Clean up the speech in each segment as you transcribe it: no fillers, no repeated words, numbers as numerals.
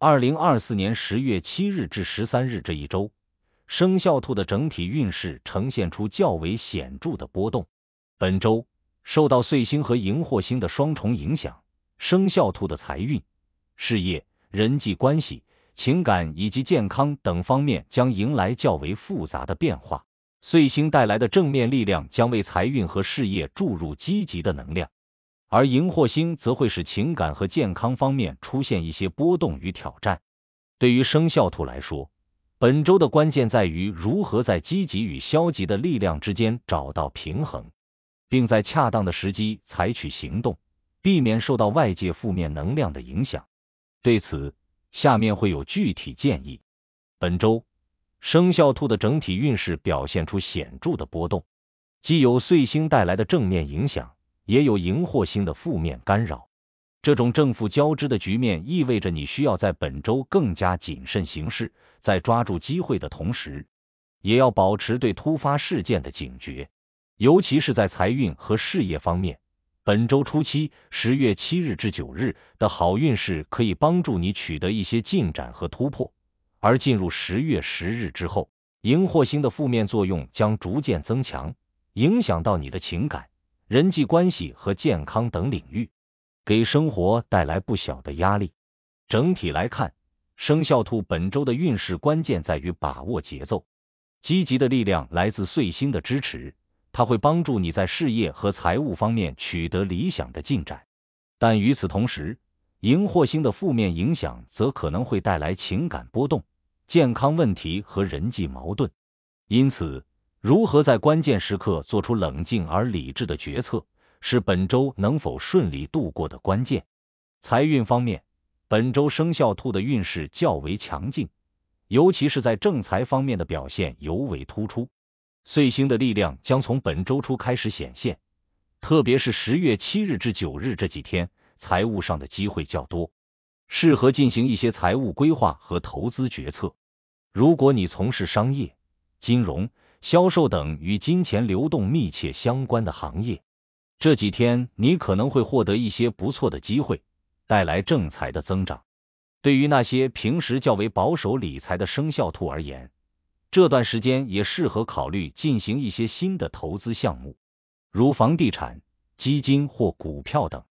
2024年10月7日至13日这一周，生肖兔的整体运势呈现出较为显著的波动。本周受到岁星和荧惑星的双重影响，生肖兔的财运、事业、人际关系、情感以及健康等方面将迎来较为复杂的变化。岁星带来的正面力量将为财运和事业注入积极的能量，而荧惑星则会使情感和健康方面出现一些波动与挑战。对于生肖兔来说，本周的关键在于如何在积极与消极的力量之间找到平衡，并在恰当的时机采取行动，避免受到外界负面能量的影响。对此，下面会有具体建议。本周生肖兔的整体运势表现出显著的波动，既有岁星带来的正面影响，也有荧惑星的负面干扰。这种正负交织的局面意味着你需要在本周更加谨慎行事，在抓住机会的同时，也要保持对突发事件的警觉。尤其是在财运和事业方面，本周初期10月7日至9日的好运势可以帮助你取得一些进展和突破，而进入10月10日之后，荧惑星的负面作用将逐渐增强，影响到你的情感、人际关系和健康等领域，给生活带来不小的压力。整体来看，生肖兔本周的运势关键在于把握节奏。积极的力量来自岁星的支持，它会帮助你在事业和财务方面取得理想的进展。但与此同时，荧惑星的负面影响则可能会带来情感波动、健康问题和人际矛盾。因此，如何在关键时刻做出冷静而理智的决策，是本周能否顺利度过的关键。财运方面，本周生肖兔的运势较为强劲，尤其是在正财方面的表现尤为突出。岁星的力量将从本周初开始显现，特别是10月7日至9日这几天，财务上的机会较多，适合进行一些财务规划和投资决策。如果你从事商业、金融、销售等与金钱流动密切相关的行业，这几天你可能会获得一些不错的机会，带来正财的增长。对于那些平时较为保守理财的生肖兔而言，这段时间也适合考虑进行一些新的投资项目，如房地产、基金或股票等。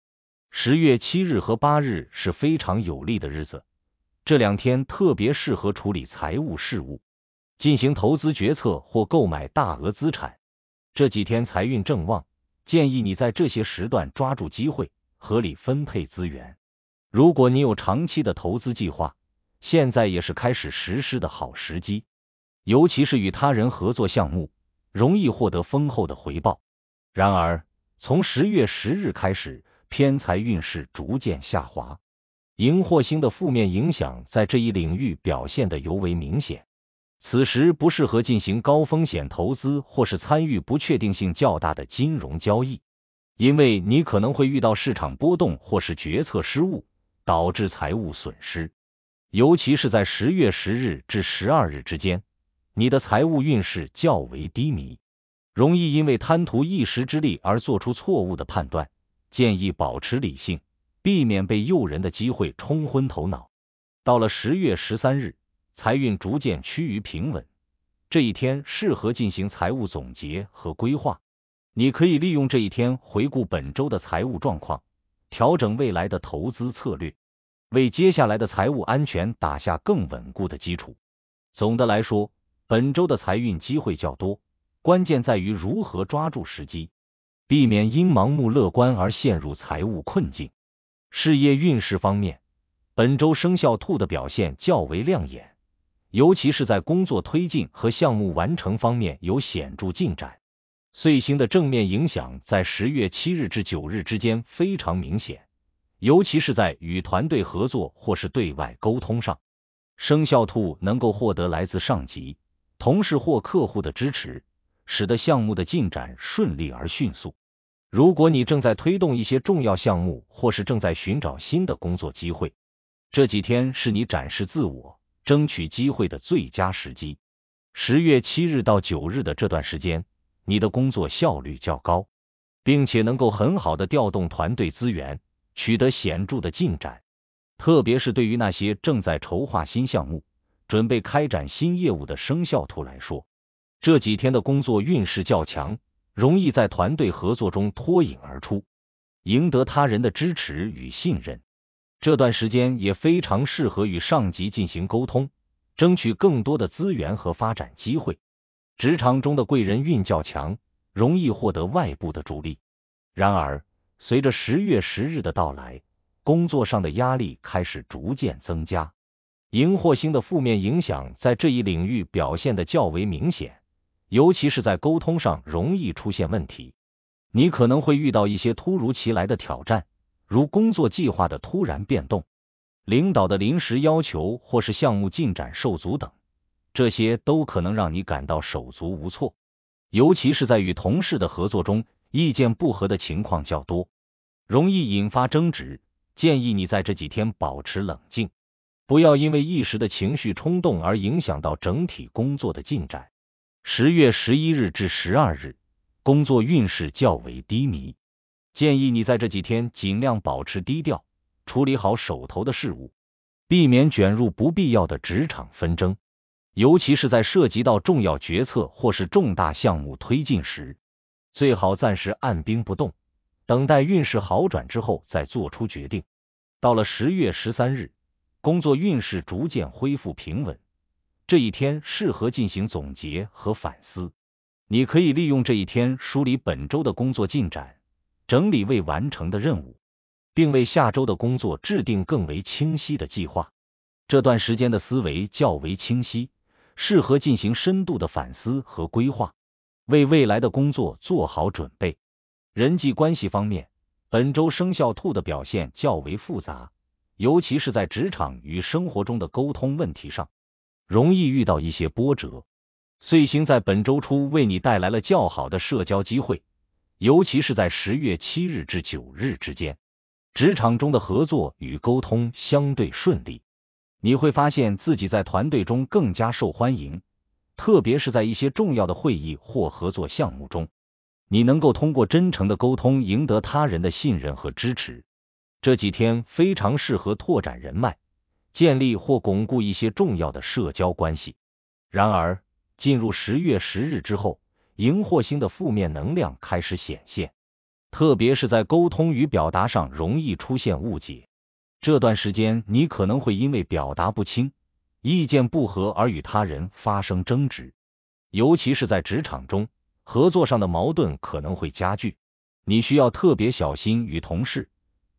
10月7日和8日是非常有利的日子，这两天特别适合处理财务事务，进行投资决策或购买大额资产。这几天财运正旺，建议你在这些时段抓住机会，合理分配资源。如果你有长期的投资计划，现在也是开始实施的好时机，尤其是与他人合作项目，容易获得丰厚的回报。然而，从10月10日开始，偏财运势逐渐下滑，荧惑星的负面影响在这一领域表现得尤为明显。此时不适合进行高风险投资或是参与不确定性较大的金融交易，因为你可能会遇到市场波动或是决策失误，导致财务损失。尤其是在10月10日至12日之间，你的财务运势较为低迷，容易因为贪图一时之利而做出错误的判断，建议保持理性，避免被诱人的机会冲昏头脑。到了10月13日，财运逐渐趋于平稳，这一天适合进行财务总结和规划。你可以利用这一天回顾本周的财务状况，调整未来的投资策略，为接下来的财务安全打下更稳固的基础。总的来说，本周的财运机会较多，关键在于如何抓住时机，避免因盲目乐观而陷入财务困境。事业运势方面，本周生肖兔的表现较为亮眼，尤其是在工作推进和项目完成方面有显著进展。岁星的正面影响在10月7日至9日之间非常明显，尤其是在与团队合作或是对外沟通上，生肖兔能够获得来自上级、同事或客户的支持，使得项目的进展顺利而迅速。如果你正在推动一些重要项目，或是正在寻找新的工作机会，这几天是你展示自我、争取机会的最佳时机。10月7日到9日的这段时间，你的工作效率较高，并且能够很好的调动团队资源，取得显著的进展。特别是对于那些正在筹划新项目、准备开展新业务的生肖兔来说，这几天的工作运势较强，容易在团队合作中脱颖而出，赢得他人的支持与信任。这段时间也非常适合与上级进行沟通，争取更多的资源和发展机会。职场中的贵人运较强，容易获得外部的助力。然而，随着10月10日的到来，工作上的压力开始逐渐增加。荧惑星的负面影响在这一领域表现得较为明显，尤其是在沟通上容易出现问题。你可能会遇到一些突如其来的挑战，如工作计划的突然变动、领导的临时要求或是项目进展受阻等，这些都可能让你感到手足无措。尤其是在与同事的合作中，意见不合的情况较多，容易引发争执。建议你在这几天保持冷静，不要因为一时的情绪冲动而影响到整体工作的进展。10月11日至12日，工作运势较为低迷，建议你在这几天尽量保持低调，处理好手头的事务，避免卷入不必要的职场纷争，尤其是在涉及到重要决策或是重大项目推进时，最好暂时按兵不动，等待运势好转之后再做出决定。到了10月13日，工作运势逐渐恢复平稳，这一天适合进行总结和反思。你可以利用这一天梳理本周的工作进展，整理未完成的任务，并为下周的工作制定更为清晰的计划。这段时间的思维较为清晰，适合进行深度的反思和规划，为未来的工作做好准备。人际关系方面，本周生肖兔的表现较为复杂，尤其是在职场与生活中的沟通问题上，容易遇到一些波折。岁星在本周初为你带来了较好的社交机会，尤其是在10月7日至9日之间，职场中的合作与沟通相对顺利，你会发现自己在团队中更加受欢迎，特别是在一些重要的会议或合作项目中，你能够通过真诚的沟通赢得他人的信任和支持。这几天非常适合拓展人脉，建立或巩固一些重要的社交关系。然而，进入10月10日之后，荧惑星的负面能量开始显现，特别是在沟通与表达上容易出现误解。这段时间你可能会因为表达不清、意见不合而与他人发生争执，尤其是在职场中，合作上的矛盾可能会加剧，你需要特别小心与同事、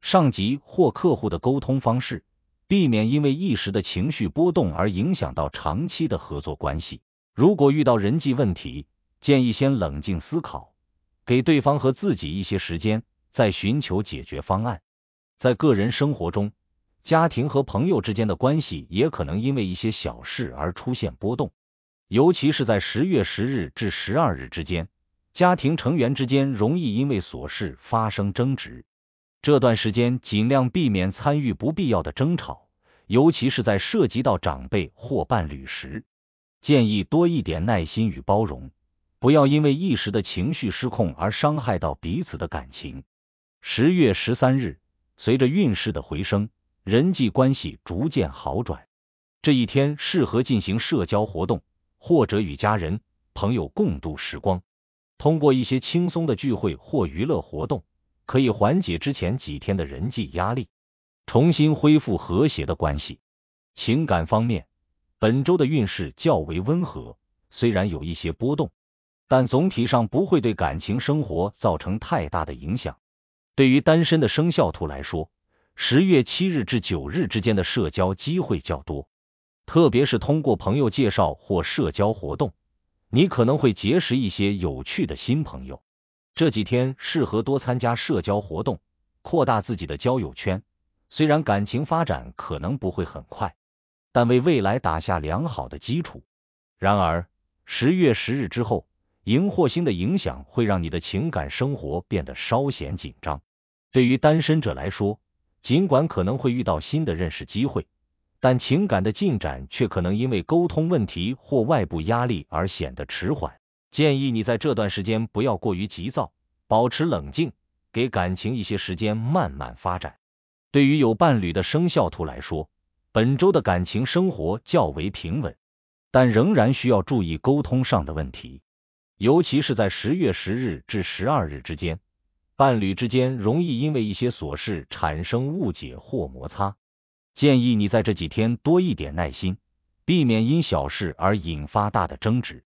上级或客户的沟通方式，避免因为一时的情绪波动而影响到长期的合作关系。如果遇到人际问题，建议先冷静思考，给对方和自己一些时间，再寻求解决方案。在个人生活中，家庭和朋友之间的关系也可能因为一些小事而出现波动，尤其是在10月10日至12日之间，家庭成员之间容易因为琐事发生争执。这段时间尽量避免参与不必要的争吵，尤其是在涉及到长辈或伴侣时，建议多一点耐心与包容，不要因为一时的情绪失控而伤害到彼此的感情。10月13日，随着运势的回升，人际关系逐渐好转，这一天适合进行社交活动，或者与家人、朋友共度时光。通过一些轻松的聚会或娱乐活动，可以缓解之前几天的人际压力，重新恢复和谐的关系。情感方面，本周的运势较为温和，虽然有一些波动，但总体上不会对感情生活造成太大的影响。对于单身的生肖兔来说，10月7日至9日之间的社交机会较多，特别是通过朋友介绍或社交活动，你可能会结识一些有趣的新朋友。这几天适合多参加社交活动，扩大自己的交友圈。虽然感情发展可能不会很快，但为未来打下良好的基础。然而，10月10日之后，荧惑星的影响会让你的情感生活变得稍显紧张。对于单身者来说，尽管可能会遇到新的认识机会，但情感的进展却可能因为沟通问题或外部压力而显得迟缓。建议你在这段时间不要过于急躁，保持冷静，给感情一些时间慢慢发展。对于有伴侣的生肖兔来说，本周的感情生活较为平稳，但仍然需要注意沟通上的问题，尤其是在10月10日至12日之间，伴侣之间容易因为一些琐事产生误解或摩擦。建议你在这几天多一点耐心，避免因小事而引发大的争执。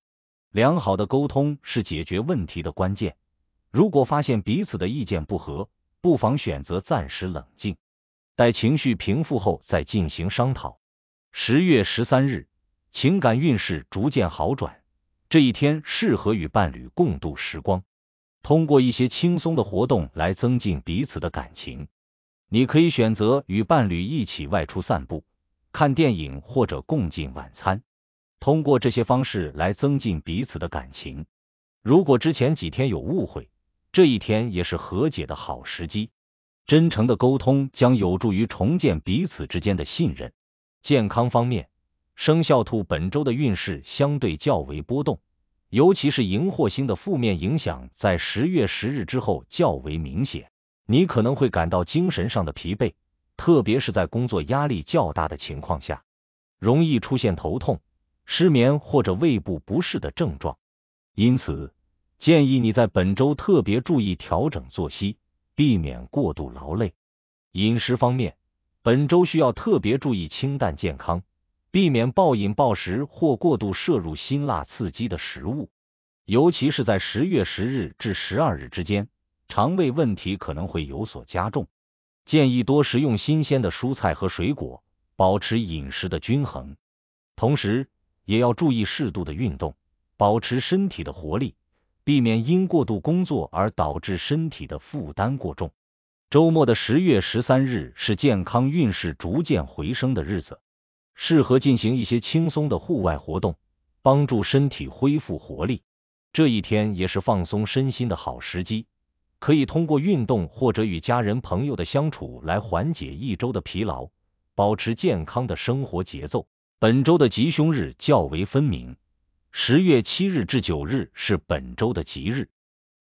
良好的沟通是解决问题的关键，如果发现彼此的意见不合，不妨选择暂时冷静，待情绪平复后再进行商讨。10月13日，情感运势逐渐好转，这一天适合与伴侣共度时光，通过一些轻松的活动来增进彼此的感情。你可以选择与伴侣一起外出散步、看电影或者共进晚餐，通过这些方式来增进彼此的感情。如果之前几天有误会，这一天也是和解的好时机。真诚的沟通将有助于重建彼此之间的信任。健康方面，生肖兔本周的运势相对较为波动，尤其是荧惑星的负面影响在10月10日之后较为明显，你可能会感到精神上的疲惫，特别是在工作压力较大的情况下，容易出现头痛、失眠或者胃部不适的症状。因此，建议你在本周特别注意调整作息，避免过度劳累。饮食方面，本周需要特别注意清淡健康，避免暴饮暴食或过度摄入辛辣刺激的食物，尤其是在10月10日至12日之间，肠胃问题可能会有所加重。建议多食用新鲜的蔬菜和水果，保持饮食的均衡。同时，也要注意适度的运动，保持身体的活力，避免因过度工作而导致身体的负担过重。周末的10月13日是健康运势逐渐回升的日子，适合进行一些轻松的户外活动，帮助身体恢复活力。这一天也是放松身心的好时机，可以通过运动或者与家人朋友的相处来缓解一周的疲劳，保持健康的生活节奏。本周的吉凶日较为分明，10月7日至9日是本周的吉日，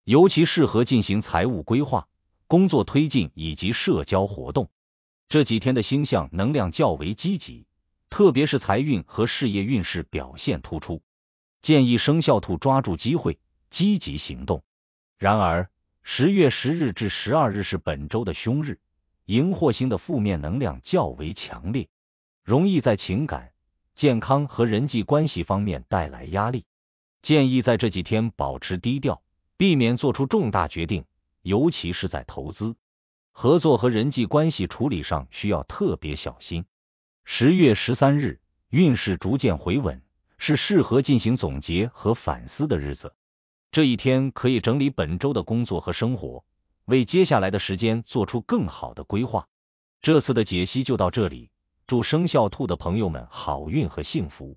尤其适合进行财务规划、工作推进以及社交活动。这几天的星象能量较为积极，特别是财运和事业运势表现突出，建议生肖兔抓住机会，积极行动。然而10月10日至12日是本周的凶日，荧惑星的负面能量较为强烈，容易在情感、健康和人际关系方面带来压力。建议在这几天保持低调，避免做出重大决定，尤其是在投资、合作和人际关系处理上需要特别小心。10月13日，运势逐渐回稳，是适合进行总结和反思的日子。这一天可以整理本周的工作和生活，为接下来的时间做出更好的规划。这次的解析就到这里，祝生肖兔的朋友们好运和幸福。